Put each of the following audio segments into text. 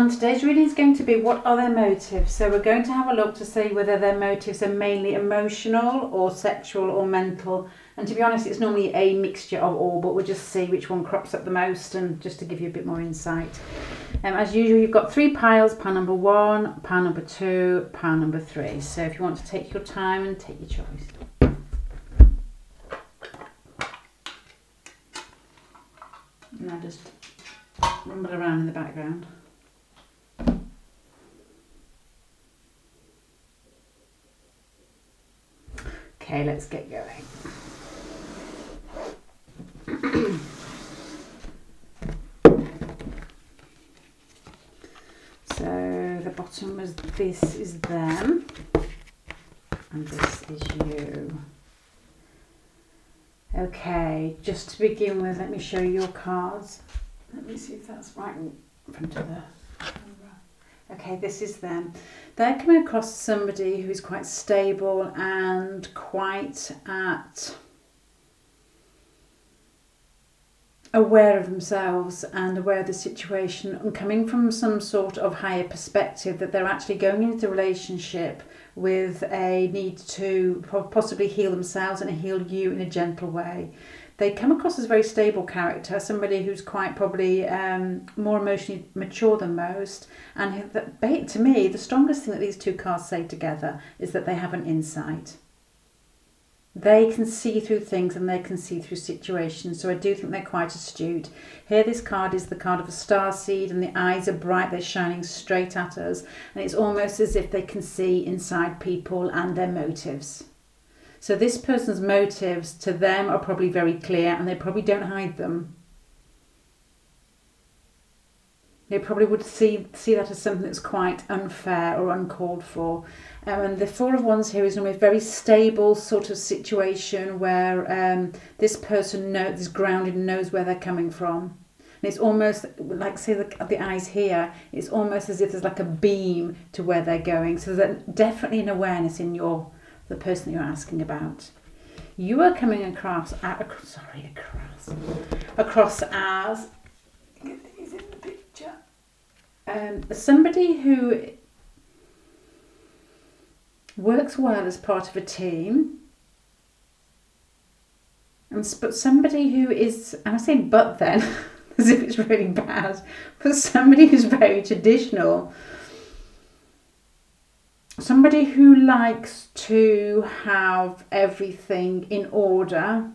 everyone. Today's reading is going to be what are their motives. So we're going to have a look to see whether their motives are mainly emotional or sexual or mental. And to be honest, it's normally a mixture of all, but we'll just see which one crops up the most and just to give you a bit more insight. As usual, you've got 3 piles, pile number 1, pile number 2, pile number 3. So if you want to take your time and take your choice. And I'll just rumble around in the background. Okay, let's get going. So the bottom was this is them and this is you. Okay, just to begin with, let me show you your cards. Let me see if that's right in front of the camera. Okay, this is them. They're coming across somebody who is quite stable and quite aware of themselves and aware of the situation and coming from some sort of higher perspective that they're actually going into a relationship with a need to possibly heal themselves and heal you in a gentle way. They come across as a very stable character, somebody who's quite probably more emotionally mature than most. And to me, the strongest thing that these 2 cards say together is that they have an insight. They can see through things and they can see through situations. So I do think they're quite astute. Here, this card is the card of a starseed and the eyes are bright, they're shining straight at us. And it's almost as if they can see inside people and their motives. So this person's motives to them are probably very clear and they probably don't hide them. They probably would see that as something that's quite unfair or uncalled for. And the 4 of Wands here is normally a very stable sort of situation where this person is grounded and knows where they're coming from. And it's almost like, say, the eyes here, it's almost as if there's like a beam to where they're going. So there's definitely an awareness in the person you're asking about. You are coming across as he's in the picture. Somebody who works well as part of a team, but somebody who is, and I say but then as if it's really bad, but somebody who's very traditional. Somebody who likes to have everything in order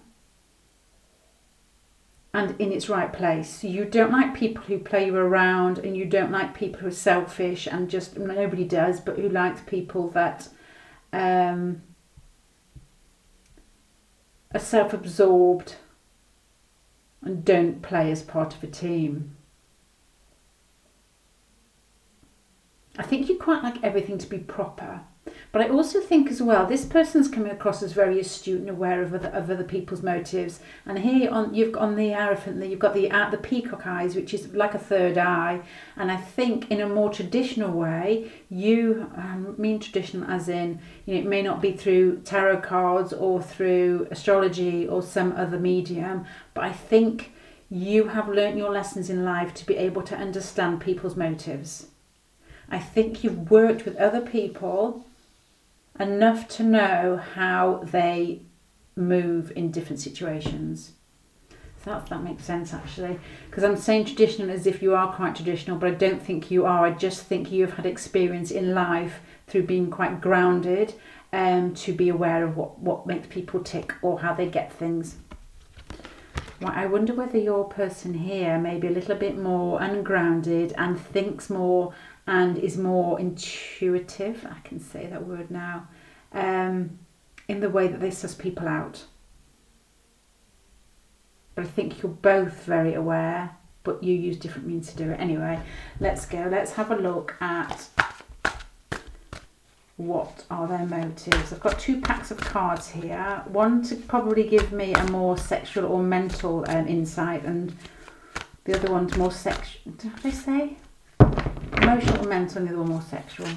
and in its right place. You don't like people who play you around, and you don't like people who are selfish and just, nobody does, but who likes people that are self-absorbed and don't play as part of a team. I think you quite like everything to be proper. But I also think as well, this person's coming across as very astute and aware of other people's motives. And here you've got on the Hierophant, you've got the peacock eyes, which is like a third eye. And I think in a more traditional way, you mean traditional as in, it may not be through tarot cards or through astrology or some other medium, but I think you have learnt your lessons in life to be able to understand people's motives. I think you've worked with other people enough to know how they move in different situations. So that makes sense, actually, because I'm saying traditional as if you are quite traditional, but I don't think you are. I just think you've had experience in life through being quite grounded to be aware of what makes people tick or how they get things. Well, I wonder whether your person here may be a little bit more ungrounded and thinks more and is more intuitive, I can say that word now, in the way that they suss people out. But I think you're both very aware, but you use different means to do it. Anyway, let's go. Let's have a look at what are their motives. I've got 2 packs of cards here. One to probably give me a more sexual or mental insight, and the other one to more sexual. Did they say? Emotional, mental, and the other one more sexual.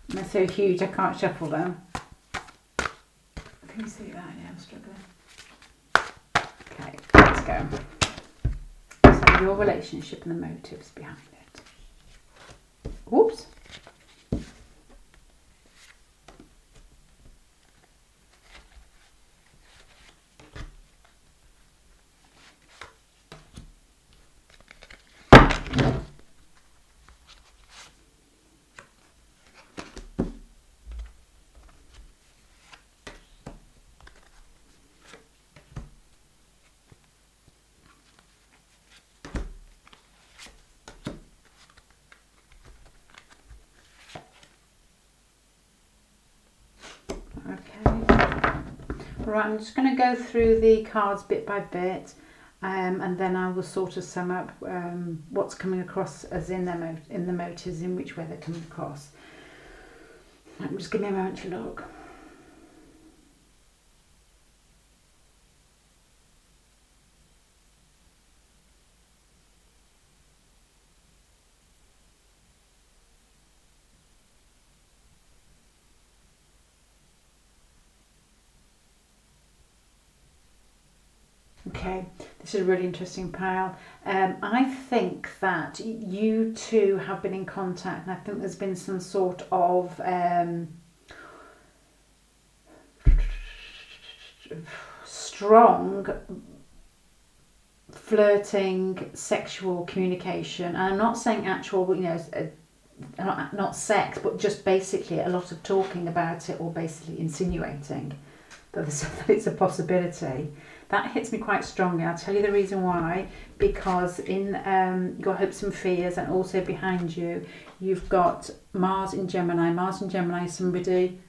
They're so huge I can't shuffle them. Can you see that? Yeah, I'm struggling. Okay, let's go. your relationship and the motives behind it. Whoops. Right, I'm just going to go through the cards bit by bit, and then I will sort of sum up what's coming across as in the motives, in which way they're coming across. Just give me a moment to look. Okay, this is a really interesting pile. I think that you two have been in contact, and I think there's been some sort of strong flirting, sexual communication. And I'm not saying actual, not sex, but just basically a lot of talking about it, or basically insinuating that it's a possibility. That hits me quite strongly. I'll tell you the reason why. Because in your hopes and fears, and also behind you, you've got Mars in Gemini. Mars in Gemini is somebody,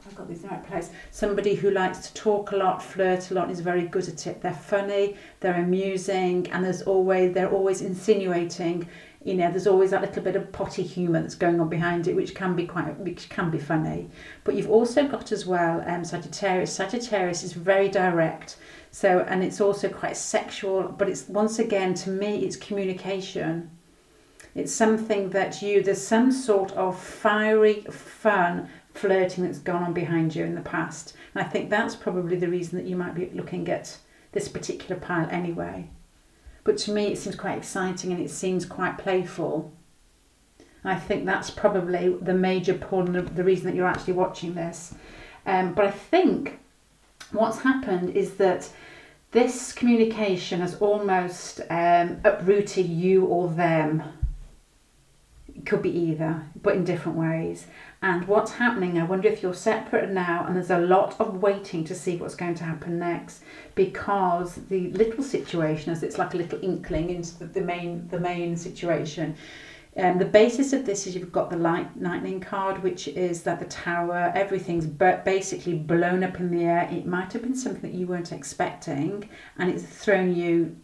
I've got these in the right place, somebody who likes to talk a lot, flirt a lot, and is very good at it. They're funny, they're amusing, and they're always insinuating. There's always that little bit of potty humour that's going on behind it, which can be funny. But you've also got as well Sagittarius. Sagittarius is very direct. So, and it's also quite sexual, but it's, once again, to me, it's communication. It's something that there's some sort of fiery, fun flirting that's gone on behind you in the past. And I think that's probably the reason that you might be looking at this particular pile anyway. But to me, it seems quite exciting, and it seems quite playful. And I think that's probably the major pull, and the reason that you're actually watching this. But I think what's happened is that this communication has almost uprooted you or them. It could be either, but in different ways. And what's happening, I wonder if you're separate now, and there's a lot of waiting to see what's going to happen next, because the little situation, as it's like a little inkling into the main situation. The basis of this is you've got the lightning card, which is that the tower, everything's basically blown up in the air. It might have been something that you weren't expecting, and it's thrown you.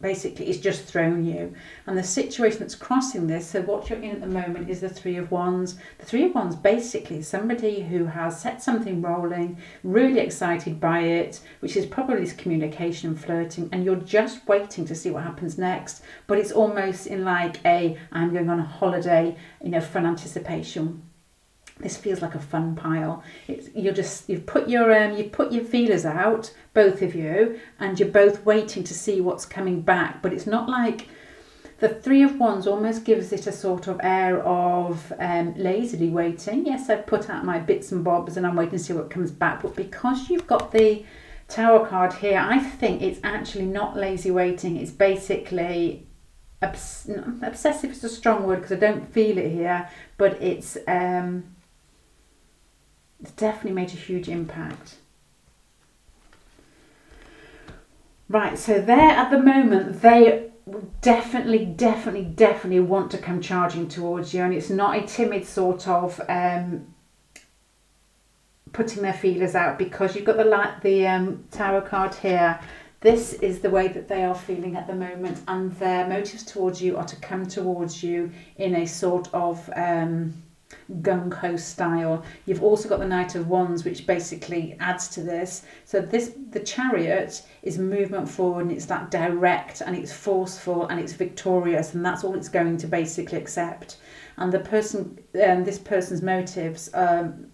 Basically, it's just thrown you. And the situation that's crossing this, so what you're in at the moment is the Three of Wands. The Three of Wands basically is somebody who has set something rolling, really excited by it, which is probably this communication and flirting, and you're just waiting to see what happens next. But it's almost in like I'm going on a holiday, fun anticipation. This feels like a fun pile. You've put your feelers out, both of you, and you're both waiting to see what's coming back. But it's not like the Three of Wands almost gives it a sort of air of lazily waiting. Yes, I've put out my bits and bobs and I'm waiting to see what comes back. But because you've got the Tower card here, I think it's actually not lazy waiting. It's basically obsessive is a strong word because I don't feel it here, but it's definitely made a huge impact. Right, so there at the moment, they definitely want to come charging towards you, and it's not a timid sort of putting their feelers out, because you've got the Tower card here. This is the way that they are feeling at the moment, and their motives towards you are to come towards you in a sort of gung-ho style. You've also got the Knight of Wands, which basically adds to this. So the Chariot is movement forward, and it's that direct, and it's forceful, and it's victorious, and that's all it's going to basically accept. And the person, this person's motives, the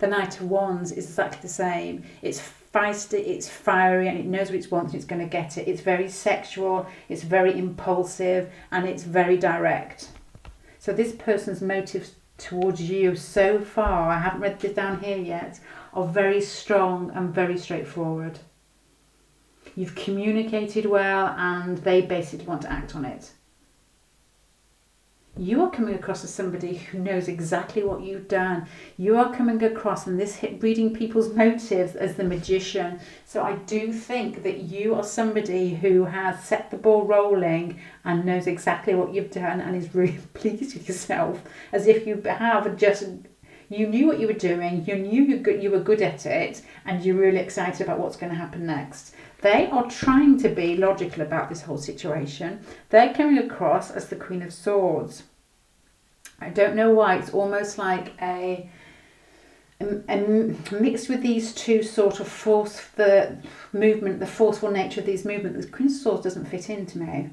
Knight of Wands is exactly the same. It's feisty, it's fiery, and it knows what it wants and it's going to get it. It's very sexual, it's very impulsive, and it's very direct. So this person's motives towards you so far, I haven't read this down here yet, are very strong and very straightforward. You've communicated well and they basically want to act on it. You are coming across as somebody who knows exactly what you've done. You are coming across, and this reading people's motives, as the magician. So I do think that you are somebody who has set the ball rolling and knows exactly what you've done and is really pleased with yourself, as if you have just, you knew what you were doing, you knew you were good at it, and you're really excited about what's going to happen next. They are trying to be logical about this whole situation. They're coming across as the Queen of Swords. I don't know why, it's almost like a mixed with these two sort of the forceful nature of these movements. The Queen of Swords doesn't fit into me.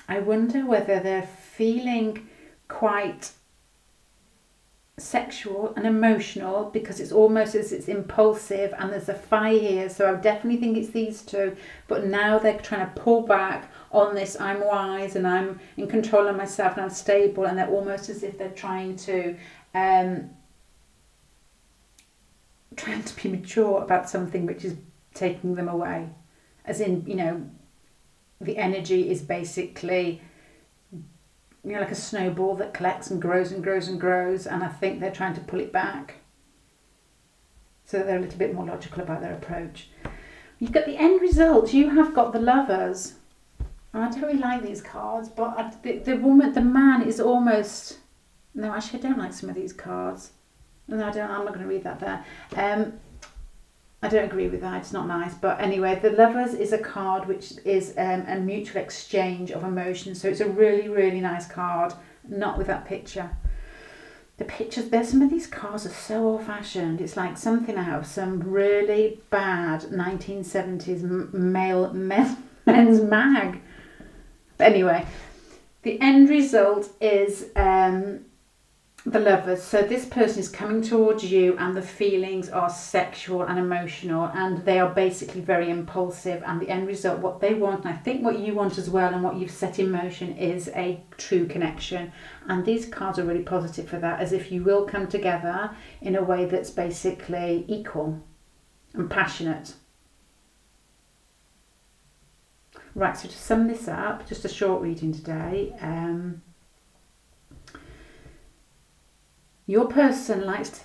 I wonder whether they're feeling quite sexual and emotional, because it's almost as it's impulsive and there's a fire here, so I definitely think it's these two, but now they're trying to pull back on this, I'm wise and I'm in control of myself and I'm stable, and they're almost as if they're trying to be mature about something which is taking them away, as in, you know, the energy is basically, you know, like a snowball that collects and grows and grows and grows, and I think they're trying to pull it back so that they're a little bit more logical about their approach. You've got the end result. You have got the Lovers. I don't really like these cards, but the man is almost, no, actually I don't like some of these cards. No, I'm not going to read that there. I don't agree with that, it's not nice. But anyway, the Lovers is a card which is a mutual exchange of emotions. So it's a really, really nice card, not with that picture. The pictures, there's some of these cards are so old-fashioned. It's like something out of some really bad 1970s men's mag. But anyway, the end result is the Lovers. So this person is coming towards you and the feelings are sexual and emotional, and they are basically very impulsive, and the end result, what they want, and I think what you want as well and what you've set in motion, is a true connection. And these cards are really positive for that, as if you will come together in a way that's basically equal and passionate. Right, so to sum this up, just a short reading today. Your person likes to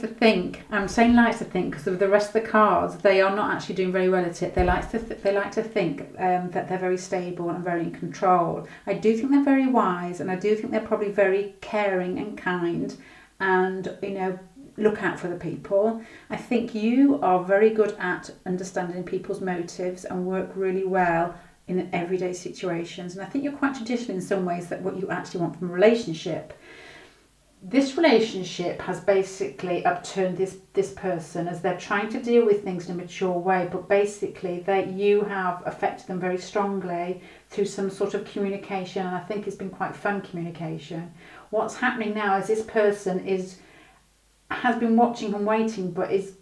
think, I'm saying likes to think because of the rest of the cards, they are not actually doing very well at it. They like to think that they're very stable and very in control. I do think they're very wise, and I do think they're probably very caring and kind, and, you know, look out for the people. I think you are very good at understanding people's motives and work really well in everyday situations. And I think you're quite traditional in some ways, that what you actually want from a relationship. This relationship has basically upturned this person, as they're trying to deal with things in a mature way, but basically that you have affected them very strongly through some sort of communication, and I think it's been quite fun communication. What's happening now is this person has been watching and waiting, but is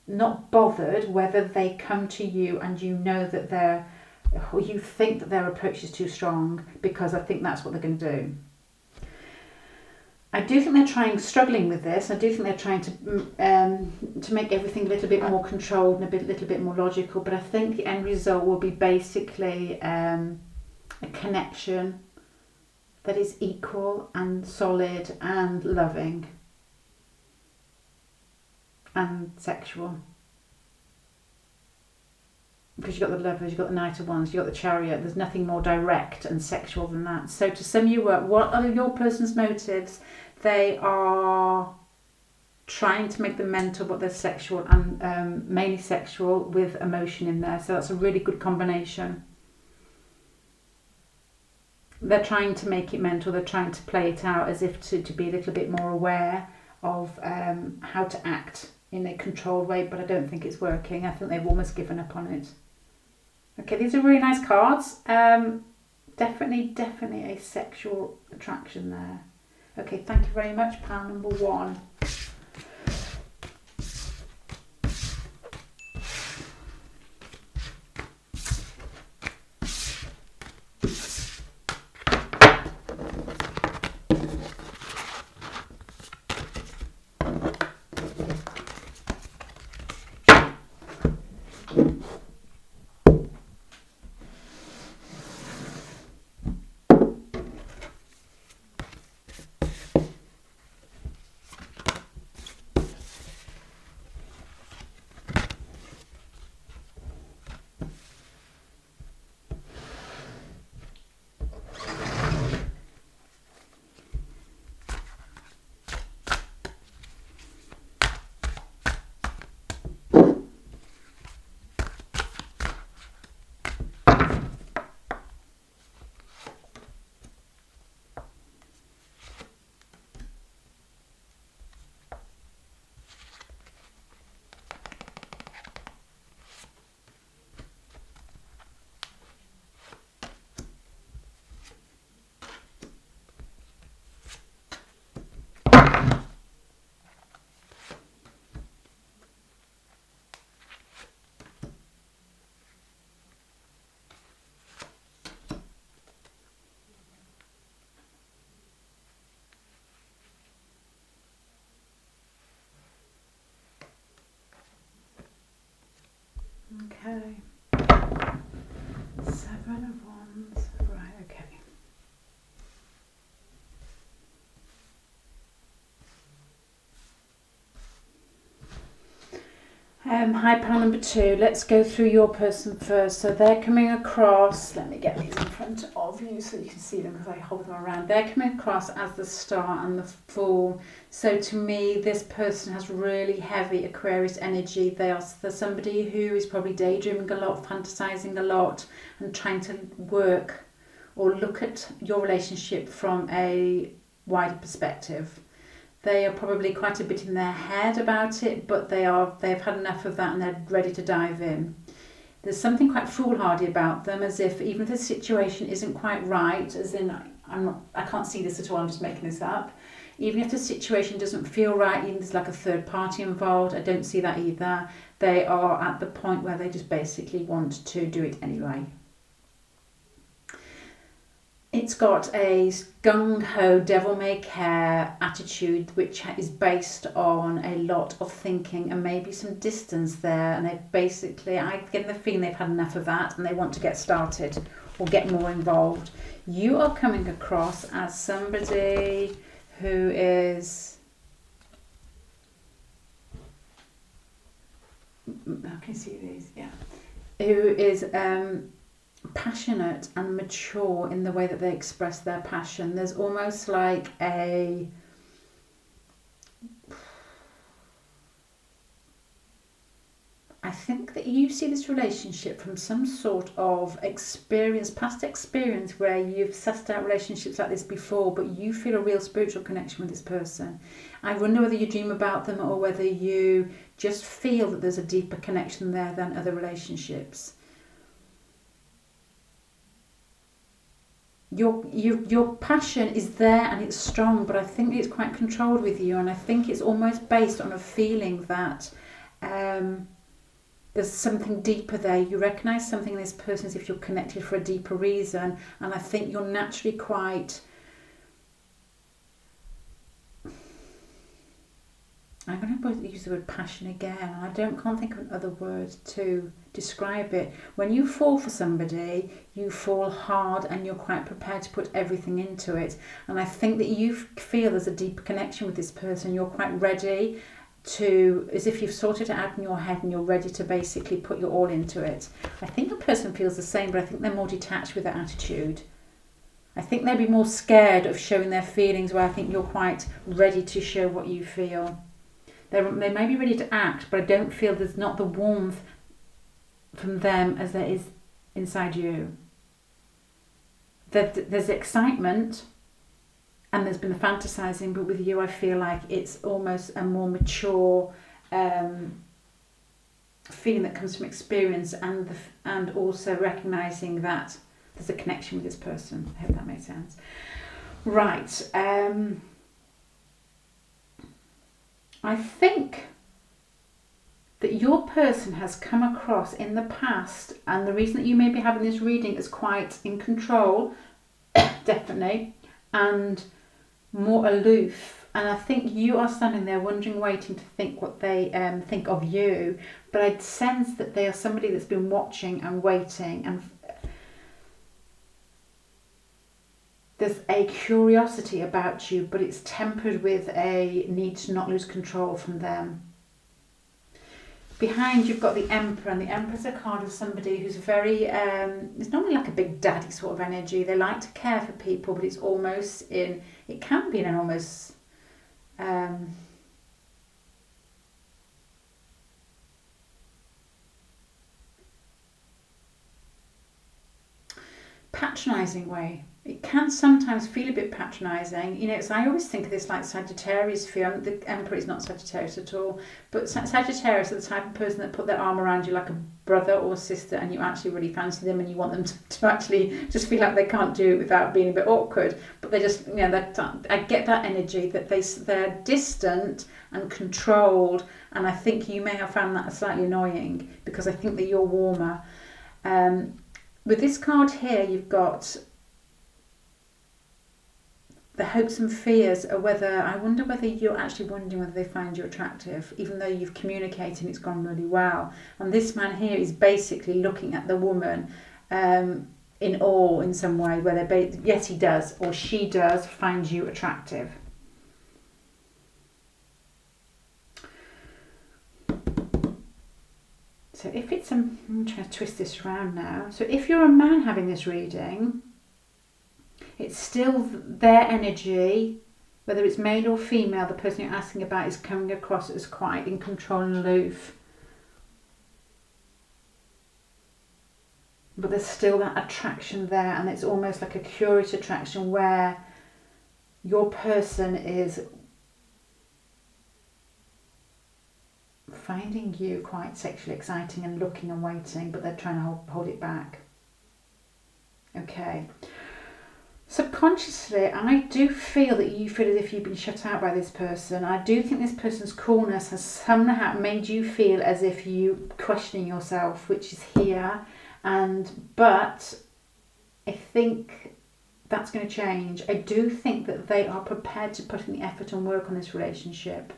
not bothered whether they come to you and you know that you think that their approach is too strong, because I think that's what they're going to do. I do think they're struggling with this. I do think they're trying to make everything a little bit more controlled and a little bit more logical. But I think the end result will be basically a connection that is equal and solid and loving and sexual. Because you've got the Lovers, you've got the Knight of Wands, you've got the Chariot. There's nothing more direct and sexual than that. So to sum you up, what are your person's motives? They are trying to make them mental, but they're sexual, and mainly sexual with emotion in there. So that's a really good combination. They're trying to make it mental. They're trying to play it out as if to be a little bit more aware of how to act in a controlled way, but I don't think it's working. I think they've almost given up on it. Okay, these are really nice cards. Definitely a sexual attraction there. Okay, thank you very much, pile number 1. High pile number 2, let's go through your person first. So they're coming across, let me get these in front of you so you can see them because I hold them around. They're coming across as the Star and the Fool. So to me, this person has really heavy Aquarius energy. They're somebody who is probably daydreaming a lot, fantasizing a lot, and trying to work or look at your relationship from a wider perspective. They are probably quite a bit in their head about it, but they've had enough of that and they're ready to dive in. There's something quite foolhardy about them, as if even if the situation isn't quite right, as in I can't see this at all, I'm just making this up. Even if the situation doesn't feel right, even if there's like a third party involved, I don't see that either. They are at the point where they just basically want to do it anyway. It's got a gung-ho, devil-may-care attitude, which is based on a lot of thinking and maybe some distance there. And they basically, I get the feeling they've had enough of that and they want to get started or get more involved. You are coming across as somebody who is, I can see these, yeah, who is passionate and mature in the way that they express their passion. There's almost like I think that you see this relationship from some sort of experience, past experience, where you've sussed out relationships like this before, but you feel a real spiritual connection with this person. I wonder whether you dream about them or whether you just feel that there's a deeper connection there than other relationships. Your passion is there and it's strong, but I think it's quite controlled with you, and I think it's almost based on a feeling that there's something deeper there. You recognise something in this person as if you're connected for a deeper reason, and I think you're naturally quite, I'm going to use the word passion again, and can't think of another word to describe it. When you fall for somebody, you fall hard and you're quite prepared to put everything into it. And I think that you feel there's a deeper connection with this person. You're quite ready to, as if you've sorted it out in your head and you're ready to basically put your all into it. I think the person feels the same, but I think they're more detached with their attitude. I think they'd be more scared of showing their feelings, where I think you're quite ready to show what you feel. They may be ready to act, but I don't feel there's not the warmth from them as there is inside you. There's excitement and there's been the fantasizing, but with you I feel like it's almost a more mature feeling that comes from experience and also recognising that there's a connection with this person. I hope that makes sense. Right. I think that your person has come across in the past, and the reason that you may be having this reading is quite in control, definitely, and more aloof. And I think you are standing there wondering, waiting to think what they think of you. But I'd sense that they are somebody that's been watching and waiting, and there's a curiosity about you, but it's tempered with a need to not lose control from them. Behind you've got the Emperor, and the Emperor's a card of somebody who's very, it's not really like a big daddy sort of energy. They like to care for people, but it's almost it can be in an almost, patronising way. It can sometimes feel a bit patronising. You know, so I always think of this like Sagittarius feel. The Emperor is not Sagittarius at all, but Sagittarius are the type of person that put their arm around you like a brother or sister, and you actually really fancy them and you want them to actually just feel like they can't do it without being a bit awkward. But they just, you know, I get that energy that they're distant and controlled, and I think you may have found that slightly annoying because I think that you're warmer. With this card here, you've got the hopes and fears are I wonder whether you're actually wondering whether they find you attractive, even though you've communicated and it's gone really well. And this man here is basically looking at the woman in awe in some way, where yes, he does, or she does find you attractive. So if it's I'm trying to twist this around now. So if you're a man having this reading, it's still their energy, whether it's male or female, the person you're asking about is coming across as quite in control and aloof. But there's still that attraction there, and it's almost like a curious attraction where your person is finding you quite sexually exciting and looking and waiting, but they're trying to hold it back. Okay. Subconsciously, I do feel that you feel as if you've been shut out by this person. I do think this person's coolness has somehow made you feel as if you questioning yourself, which is here. But I think that's going to change. I do think that they are prepared to put in the effort and work on this relationship.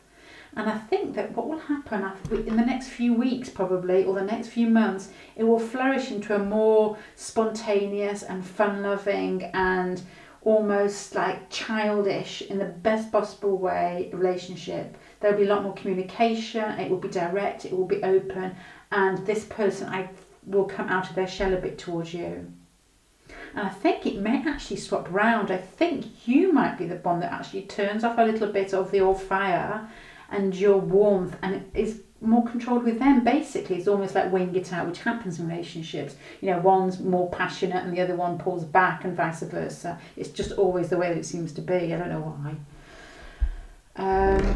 And I think that what will happen in the next few weeks probably, or the next few months, it will flourish into a more spontaneous and fun-loving and almost like childish, in the best possible way, relationship. There will be a lot more communication, it will be direct, it will be open, and this person will come out of their shell a bit towards you. And I think it may actually swap round. I think you might be the one that actually turns off a little bit of the old fire and your warmth, and it is more controlled with them. Basically, it's almost like weighing it out, which happens in relationships. You know, one's more passionate and the other one pulls back, and vice versa. It's just always the way that it seems to be. I don't know why.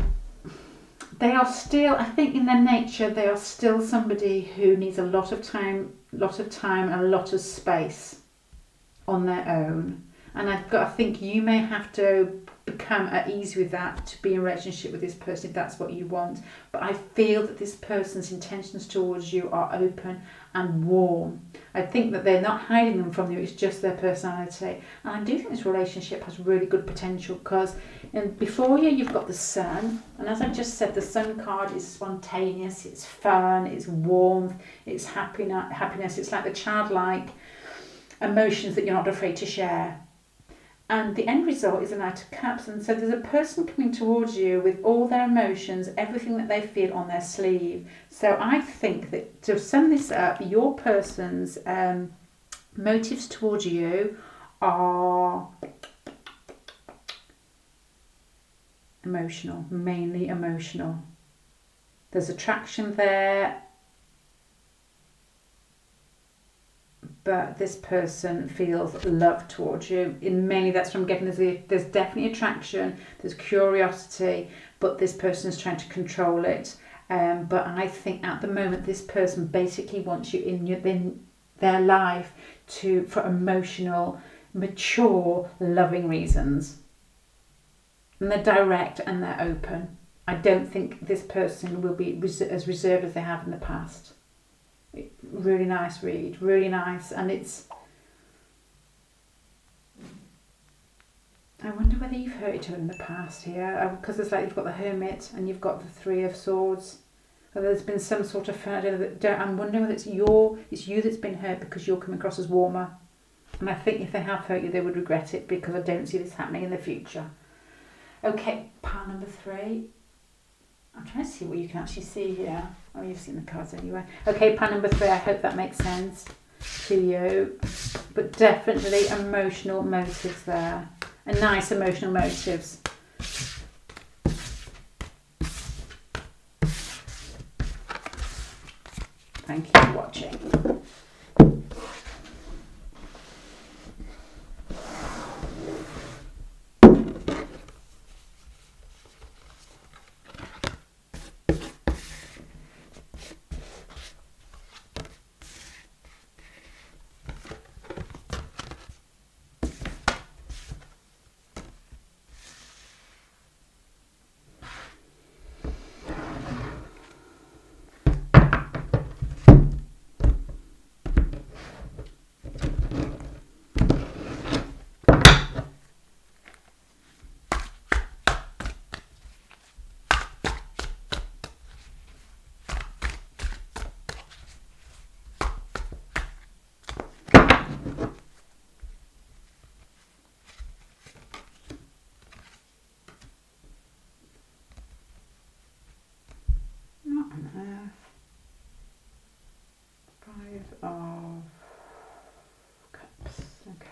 They are still, I think in their nature, they are still somebody who needs a lot of time and a lot of space on their own. And I think you may have to become at ease with that to be in a relationship with this person if that's what you want. But I feel that this person's intentions towards you are open and warm. I think that they're not hiding them from you, it's just their personality. And I do think this relationship has really good potential, because before you've got the sun, and as I just said, the sun card is spontaneous, it's fun, it's warmth, it's happiness. It's like the childlike emotions that you're not afraid to share. And the end result is a Knight of Cups. And so there's a person coming towards you with all their emotions, everything that they feel on their sleeve. So I think that, to sum this up, your person's motives towards you are emotional, mainly emotional. There's attraction there, but this person feels love towards you. And mainly that's from getting, there's definitely attraction, there's curiosity, but this person is trying to control it. But I think at the moment this person basically wants you in their life for emotional, mature, loving reasons. And they're direct and they're open. I don't think this person will be as reserved as they have in the past. Really nice read, really nice. And I wonder whether you've hurt each other in the past here, because it's like you've got the Hermit and you've got the Three of Swords. Whether there's been some sort of I'm wondering whether it's you that's been hurt because you're coming across as warmer. And I think if they have hurt you, they would regret it, because I don't see this happening in the future. Okay, pile number 3. I'm trying to see what you can actually see here. Oh, you've seen the cards anyway. Okay, pile number 3. I hope that makes sense to you. But definitely emotional motives there. And nice emotional motives. Thank you for watching. of Cups. Okay.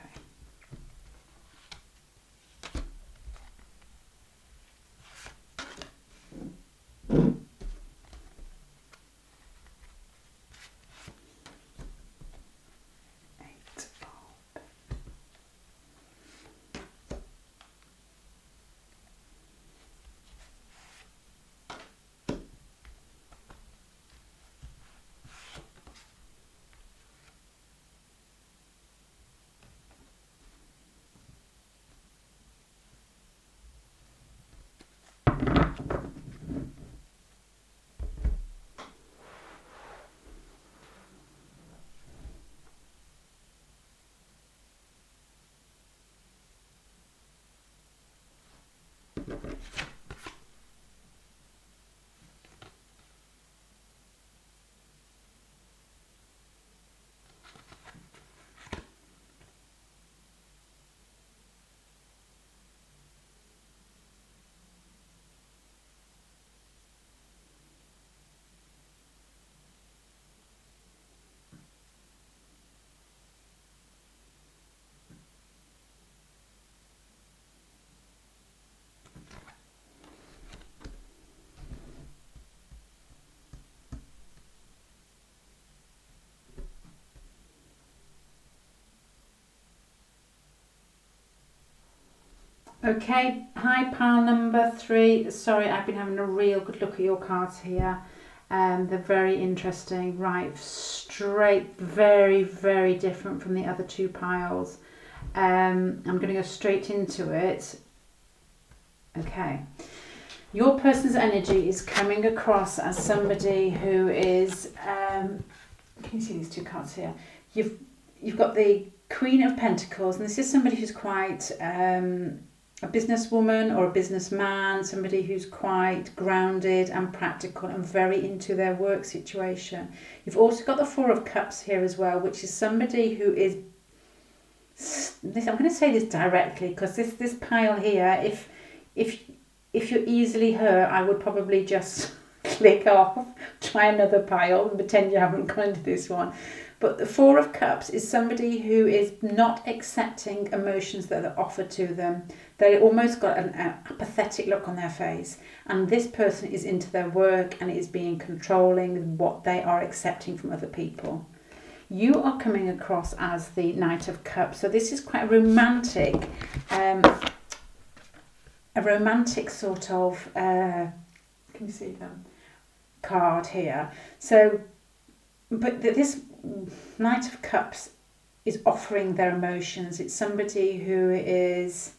Okay, hi pile number 3. Sorry, I've been having a real good look at your cards here. They're very interesting. Right, straight, very, very different from the other 2 piles. I'm going to go straight into it. Okay. Your person's energy is coming across as somebody who is, can you see these 2 cards here? You've got the Queen of Pentacles, and this is somebody who's quite a businesswoman or a businessman, somebody who's quite grounded and practical and very into their work situation. You've also got the 4 of Cups here as well, which is somebody who is, I'm going to say this directly because this pile here, if you're easily hurt, I would probably just click off, try another pile and pretend you haven't gone into this one. But the 4 of Cups is somebody who is not accepting emotions that are offered to them. They almost got an apathetic look on their face. And this person is into their work and is being controlling what they are accepting from other people. You are coming across as the Knight of Cups. So this is quite a romantic sort of, can you see them? Card here. So, but this Knight of Cups is offering their emotions. It's somebody who is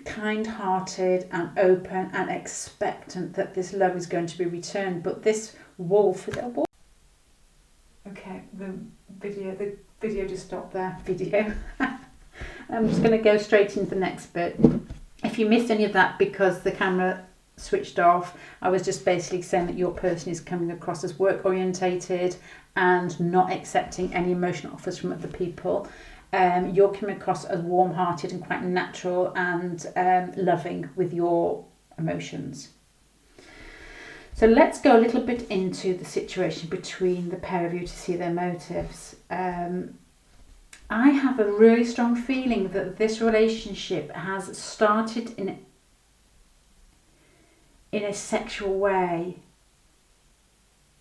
kind-hearted and open and expectant that this love is going to be returned. But this wolf, is it a wolf? Okay, the video just stopped there. Video. I'm just going to go straight into the next bit. If you missed any of that because the camera switched off, I was just basically saying that your person is coming across as work orientated and not accepting any emotional offers from other people. You're coming across as warm-hearted and quite natural and loving with your emotions. So let's go a little bit into the situation between the pair of you to see their motives. I have a really strong feeling that this relationship has started in a sexual way.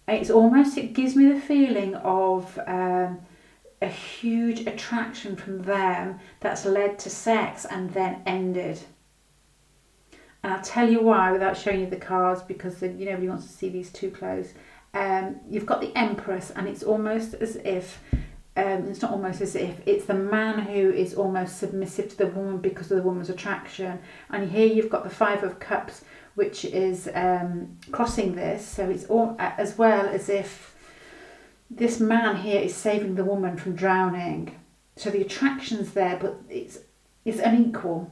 It gives me the feeling of a huge attraction from them that's led to sex and then ended. And I'll tell you why without showing you the cards, because nobody wants to see these too close. You've got the Empress, and it's almost as if it's not almost as if, it's the man who is almost submissive to the woman because of the woman's attraction. And here you've got the 5 of Cups, which is crossing this. So it's all as well as if this man here is saving the woman from drowning. So the attraction's there, but it's unequal.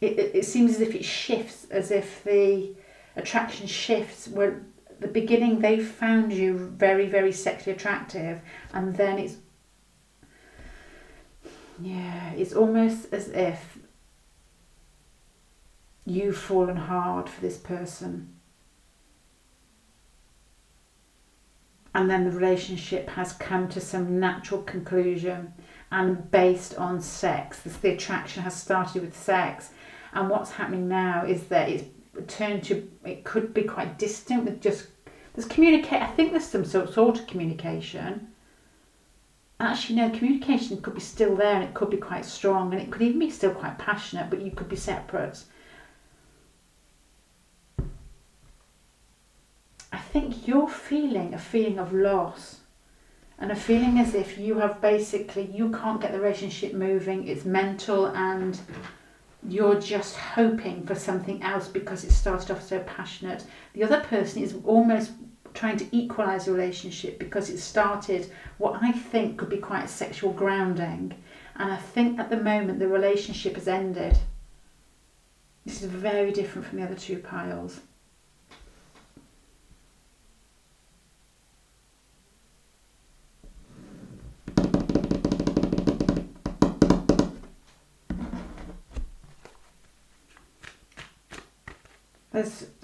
It seems as if it shifts, as if the attraction shifts. Where at the beginning they found you very, very sexually attractive, and then it's almost as if you've fallen hard for this person. and then the relationship has come to some natural conclusion, and based on sex, the attraction has started with sex, and what's happening now is that it's turned to, it could be quite distant with just, there's communicate, I think there's some sort of communication. Actually no, communication could be still there, and it could be quite strong, and it could even be still quite passionate, but you could be separate. I think you're feeling a feeling of loss, and a feeling as if you have basically, you can't get the relationship moving, it's mental, and you're just hoping for something else because it started off so passionate. The other person is almost trying to equalise the relationship because it started what I think could be quite sexual grounding, and I think at the moment the relationship has ended. This is very different from the other two piles.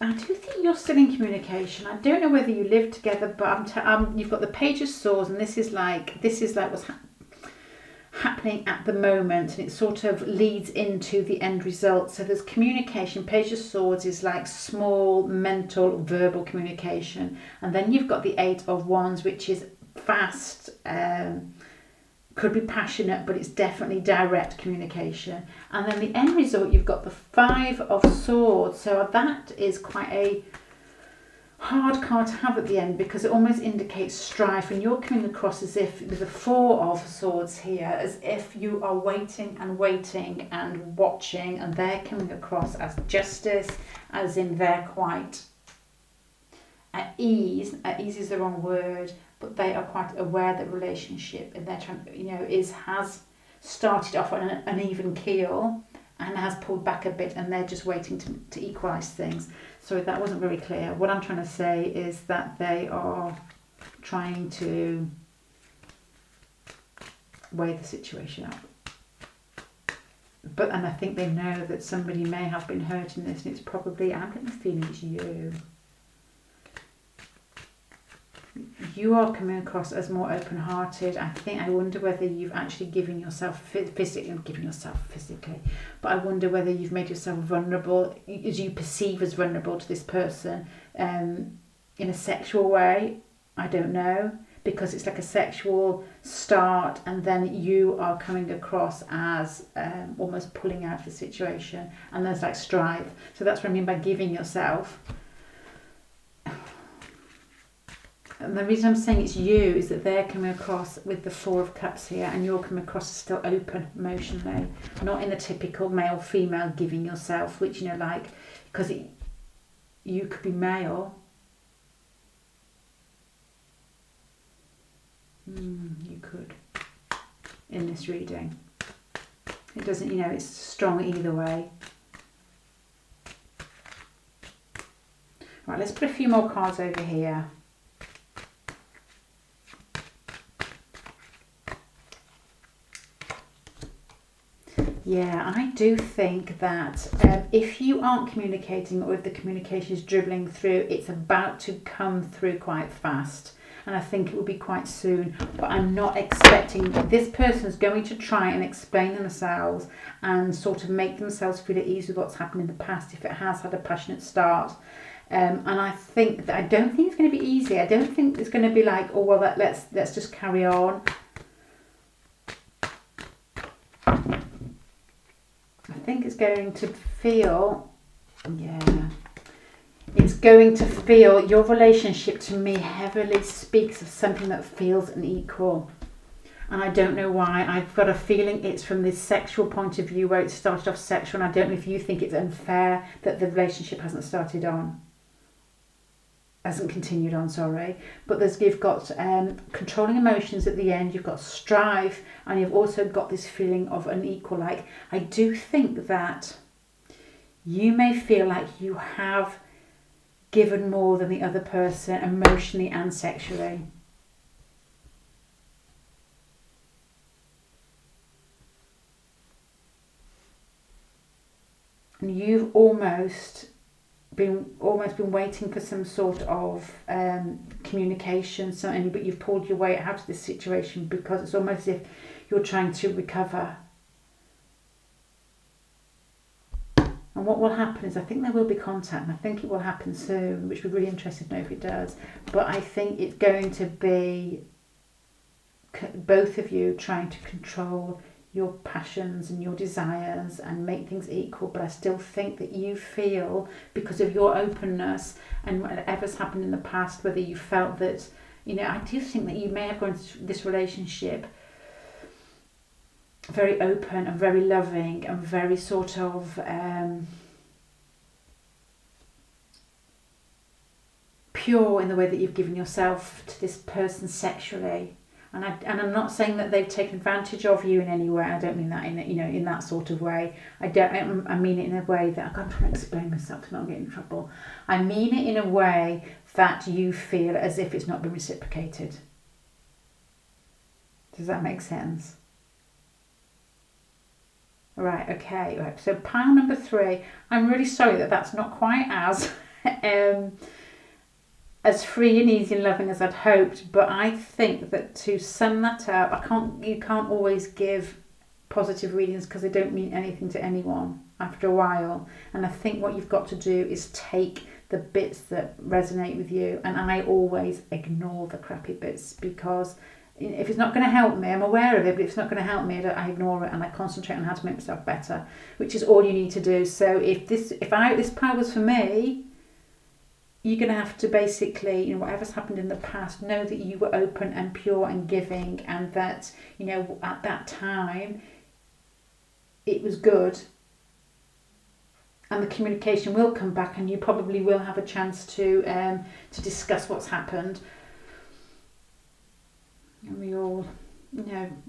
I do think you're still in communication. I don't know whether you live together, but you've got the Page of Swords, and this is like what's happening at the moment, and it sort of leads into the end result. So there's communication. Page of Swords is like small mental verbal communication, and then you've got the Eight of Wands, which is fast. Could be passionate, but it's definitely direct communication. And then the end result, you've got the Five of Swords. So that is quite a hard card to have at the end, because it almost indicates strife, and you're coming across as if, with the Four of Swords here, as if you are waiting and watching, and they're coming across as justice, as in they're quite at ease. At ease is the wrong word, but they are quite aware that relationship, and they're trying, has started off on an even keel and has pulled back a bit, and they're just waiting to equalise things. Sorry, that wasn't very clear. What I'm trying to say is that they are trying to weigh the situation up. And I think they know that somebody may have been hurt in this, and it's probably, I'm getting the feeling it's you. You are coming across as more open-hearted. I wonder whether you've actually given yourself physically, but I wonder whether you've made yourself vulnerable, as you perceive as vulnerable to this person, in a sexual way. I don't know, because it's like a sexual start, and then you are coming across as almost pulling out of the situation, and there's like strife. So that's what I mean by giving yourself. And the reason I'm saying it's you is that they're coming across with the Four of Cups here, and you're coming across as still open emotionally, not in the typical male-female giving yourself, which, because you could be male. You could, in this reading. It doesn't, it's strong either way. Right, let's put a few more cards over here. Yeah, I do think that if you aren't communicating, or if the communication is dribbling through, it's about to come through quite fast. And I think it will be quite soon. But I'm not expecting that this person is going to try and explain themselves and sort of make themselves feel at ease with what's happened in the past, if it has had a passionate start. And I think that, I don't think it's going to be easy. I don't think it's going to be like, oh, well, let's just carry on. I think it's going to feel, it's going to feel, your relationship to me heavily speaks of something that feels unequal. And I don't know why. I've got a feeling it's from this sexual point of view, where it started off sexual, and I don't know if you think it's unfair that the relationship hasn't continued on, but you've got controlling emotions at the end, you've got strife, and you've also got this feeling of unequal. Like, I do think that you may feel like you have given more than the other person, emotionally and sexually. And you've almost almost been waiting for some sort of communication, but you've pulled your way out of this situation because it's almost as if you're trying to recover. And what will happen is I think there will be contact, and I think it will happen soon, which we're really interested to know if it does. But I think it's going to be both of you trying to control your passions and your desires and make things equal. But I still think that you feel, because of your openness and whatever's happened in the past, whether you felt that, I do think that you may have gone into this relationship very open and very loving and very sort of pure in the way that you've given yourself to this person sexually. And I'm not saying that they've taken advantage of you in any way. I don't mean that in that sort of way. I mean it in a way that I'm trying to explain myself to not get in trouble. I mean it in a way that you feel as if it's not been reciprocated. Does that make sense? Right, okay. Right. So pile number 3. I'm really sorry that that's not quite as free and easy and loving as I'd hoped, but I think that to sum that up, you can't always give positive readings because they don't mean anything to anyone after a while. And I think what you've got to do is take the bits that resonate with you, and I always ignore the crappy bits, because if it's not going to help me, I'm aware of it, but if it's not going to help me, I ignore it and I concentrate on how to make myself better, which is all you need to do. So if this pile was for me, you're going to have to basically, whatever's happened in the past, know that you were open and pure and giving, and that, at that time, it was good. And the communication will come back, and you probably will have a chance to discuss what's happened. And we all, I'm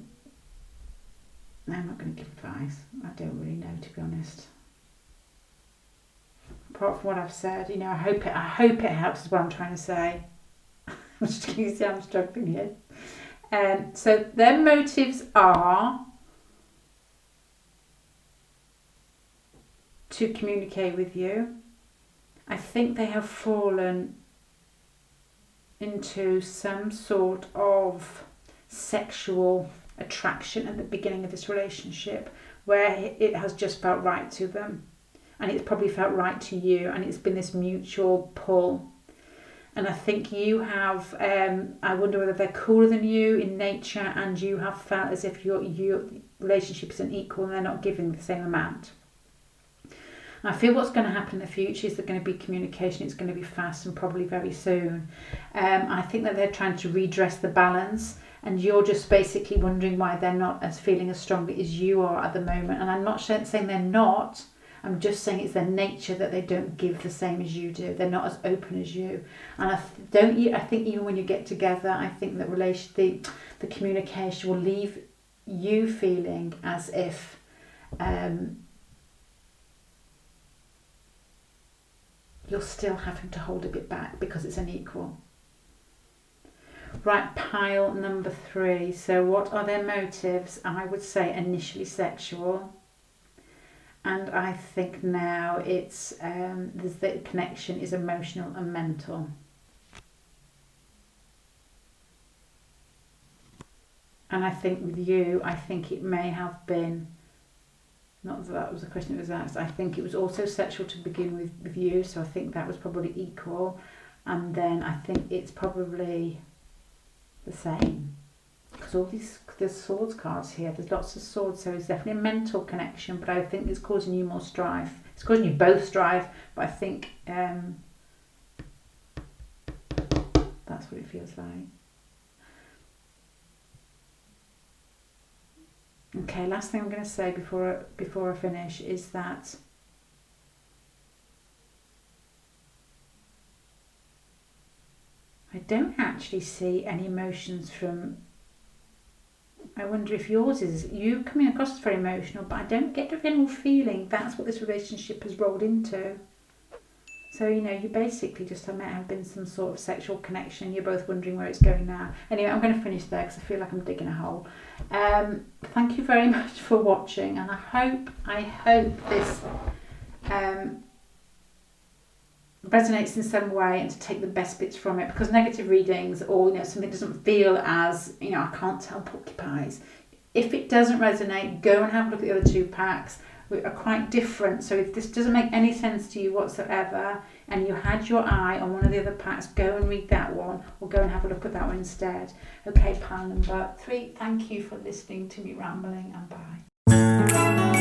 not going to give advice. I don't really know, to be honest. Apart from what I've said, I hope it helps is what I'm trying to say. I'm struggling here. So their motives are to communicate with you. I think they have fallen into some sort of sexual attraction at the beginning of this relationship, where it has just felt right to them, and it's probably felt right to you, and it's been this mutual pull. And I think you have, I wonder whether they're cooler than you in nature, and you have felt as if your relationship isn't equal and they're not giving the same amount. I feel what's going to happen in the future is there's going to be communication. It's going to be fast and probably very soon. I think that they're trying to redress the balance, and you're just basically wondering why they're not feeling as strongly as you are at the moment. And I'm not saying they're not. I'm just saying it's their nature that they don't give the same as you do. They're not as open as you. And I think even when you get together, I think that the communication will leave you feeling as if you're still having to hold a bit back because it's unequal. Right, pile number 3. So what are their motives? I would say initially sexual. And I think now it's the connection is emotional and mental. And I think with you, I think it may have been, not that was the question that was asked, I think it was also sexual to begin with you, so I think that was probably equal. And then I think it's probably the same. Because there's swords cards here, there's lots of swords, so it's definitely a mental connection, but I think it's causing you more strife. It's causing you both strife, but I think that's what it feels like. Okay, last thing I'm going to say before I finish is that I don't actually see any emotions from. I wonder if yours is, you coming across as very emotional, but I don't get the general feeling that's what this relationship has rolled into. So, you basically just might have been some sort of sexual connection. You're both wondering where it's going now. Anyway, I'm going to finish there because I feel like I'm digging a hole. Thank you very much for watching, and I hope this resonates in some way and to take the best bits from it, because negative readings, or something doesn't feel as, I can't tell porcupines. If it doesn't resonate, go and have a look at the other 2 packs. We are quite different. So if this doesn't make any sense to you whatsoever, and you had your eye on one of the other packs, go and read that one, or go and have a look at that one instead. Okay, pile number 3, thank you for listening to me rambling, and bye.